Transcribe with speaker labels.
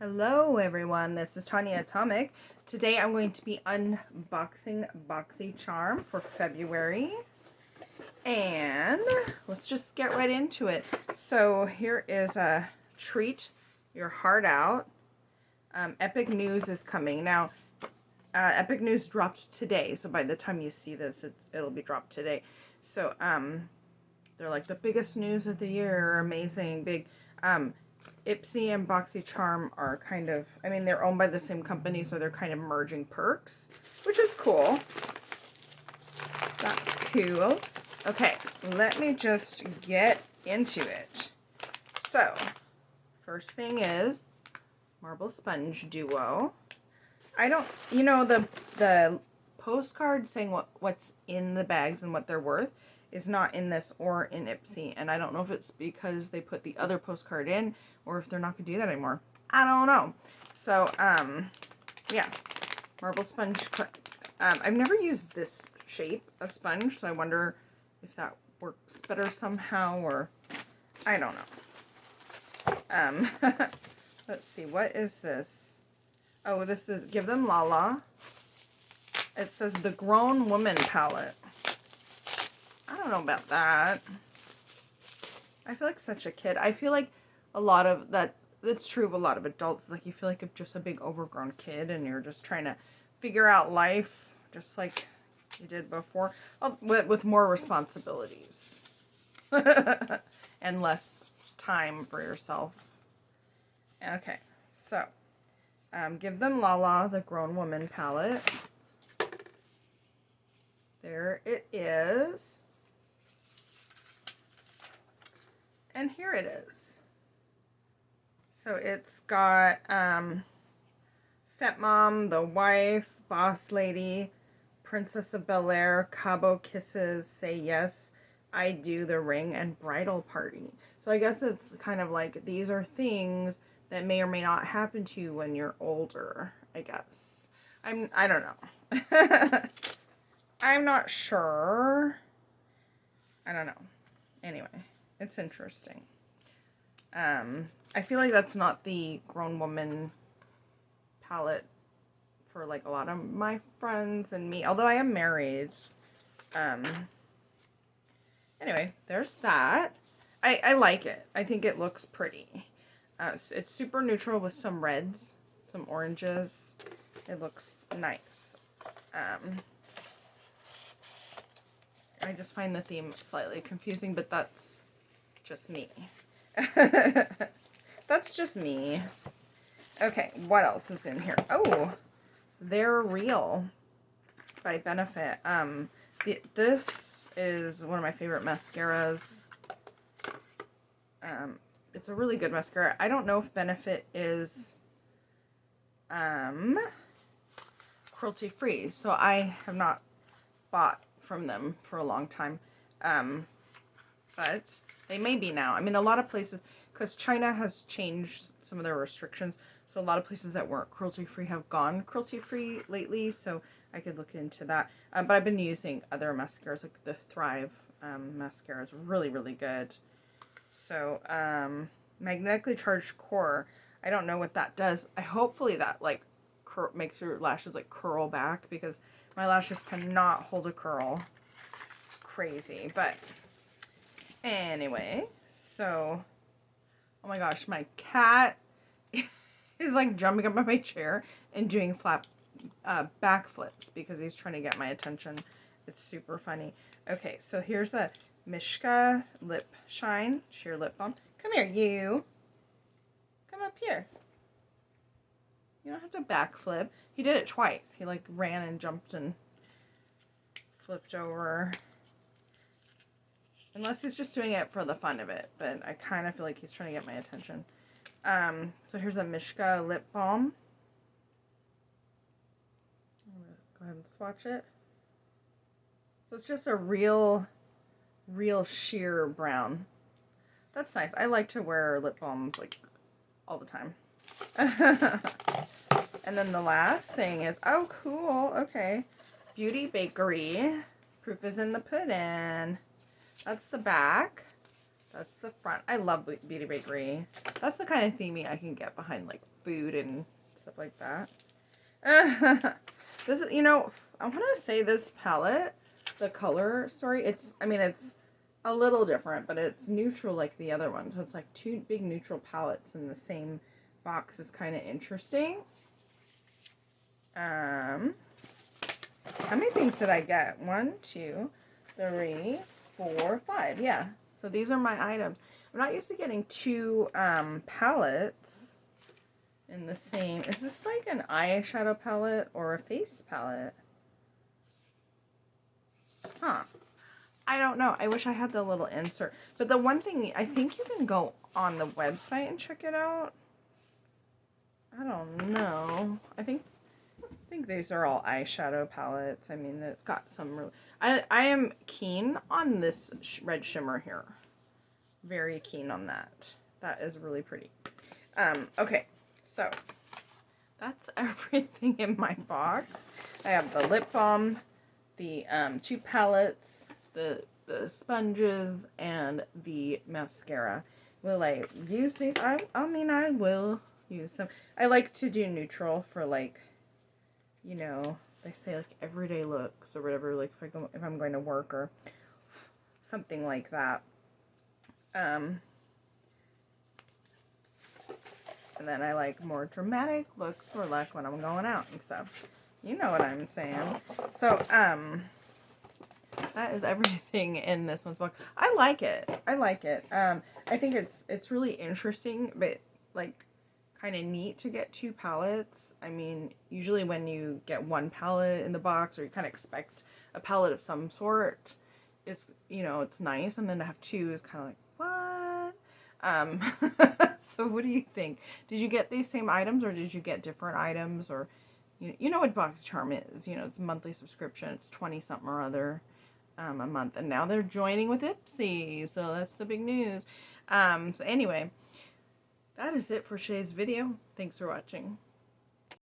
Speaker 1: Hello everyone, this is Tanya Atomic. Today I'm going to be unboxing Boxycharm for February. And let's just get right into it. So here is a Treat Your Heart Out. Epic News is coming. Now, Epic News dropped today, so by the time you see this, it'll be dropped today. So, they're like the biggest news of the year, amazing, big. Ipsy and Boxycharm are kind of, they're owned by the same company, so they're kind of merging perks, which is cool. That's cool. Okay, let me just get into it. So, first thing is Marble Sponge Duo. I don't, the postcard saying what's in the bags and what they're worth is not in this or in Ipsy, and I don't know if it's because they put the other postcard in or if they're not going to do that anymore. I don't know. So, yeah, marble sponge. I've never used this shape of sponge, so I wonder if that works better somehow, or I don't know. Let's see, what is this? Oh, this is Give Them Lala. It says the Grown Woman Palette. I don't know about that. I feel like such a kid. I feel like a lot of that, it's true of a lot of adults. Like you feel like you're just a big overgrown kid and you're just trying to figure out life just like you did before. With more responsibilities. And less time for yourself. Okay, so Give Them Lala, the Grown Woman Palette. There it is. And here it is. So it's got Stepmom, The Wife, Boss Lady, Princess of Bel-Air, Cabo Kisses, Say Yes, I Do, The Ring, and Bridal Party. So I guess it's kind of like these are things that may or may not happen to you when you're older, I guess. I don't know. I'm not sure. I don't know. Anyway. It's interesting. I feel like that's not the Grown Woman palette for like a lot of my friends and me, although I am married. Anyway, there's that. I like it. I think it looks pretty. It's super neutral with some reds, some oranges. It looks nice. I just find the theme slightly confusing, but that's just me. That's just me. Okay, what else is in here? Oh, They're Real by Benefit. This is one of my favorite mascaras. It's a really good mascara. I don't know if Benefit is cruelty free, so I have not bought from them for a long time. But they may be now. A lot of places, because China has changed some of their restrictions, so a lot of places that weren't cruelty-free have gone cruelty-free lately, so I could look into that. But I've been using other mascaras, like the Thrive mascara is really, really good. So, magnetically charged core. I don't know what that does. Hopefully that, like, makes your lashes, like, curl back, because my lashes cannot hold a curl. It's crazy, but anyway, so, oh my gosh, my cat is like jumping up on my chair and doing back flips because he's trying to get my attention. It's super funny. Okay, so here's a Mishka Lip Shine Sheer Lip Balm. Come here, you. Come up here. You don't have to backflip. He did it twice. He like ran and jumped and flipped over. Unless he's just doing it for the fun of it, but I kind of feel like he's trying to get my attention. So here's a Mishka lip balm. I'm gonna go ahead and swatch it. So it's just a real sheer brown. That's nice. I like to wear lip balms like all the time. And then the last thing is, oh cool, okay. Beauty Bakery. Proof is in the pudding. That's the back. That's the front. I love Beauty Bakery. That's the kind of theming I can get behind, like food and stuff like that. This is, you know, I want to say this palette, the color story, I mean, it's a little different, but it's neutral like the other one. So it's like two big neutral palettes in the same box is kind of interesting. How many things did I get? 1, 2, 3, 4, 5. Yeah. So these are my items. I'm not used to getting 2 palettes in the same. Is this like an eyeshadow palette or a face palette? Huh. I don't know. I wish I had the little insert. But the one thing, I think you can go on the website and check it out. I don't know. I think these are all eyeshadow palettes. I mean, it's got some really... I am keen on this red shimmer here. Very keen on that. That is really pretty. Okay, so that's everything in my box. I have the lip balm, the 2 palettes, the sponges, and the mascara. Will I use these? I mean, I will use some. I like to do neutral for, like, you know, they say like everyday looks or whatever, like if I'm going to work or something like that. And then I like more dramatic looks for like when I'm going out and stuff. You know what I'm saying. So, that is everything in this month's book. I like it. I like it. I think it's really interesting, but like kind of neat to get 2 palettes. I mean, usually when you get 1 palette in the box, or you kind of expect a palette of some sort, it's, you know, it's nice, and then to have 2 is kind of like, what? So what do you think? Did you get these same items, or did you get different items? Or you know what Boxycharm is? You know, it's a monthly subscription. It's 20 something or other a month, and now they're joining with Ipsy, so that's the big news. So anyway, that is it for today's video. Thanks for watching.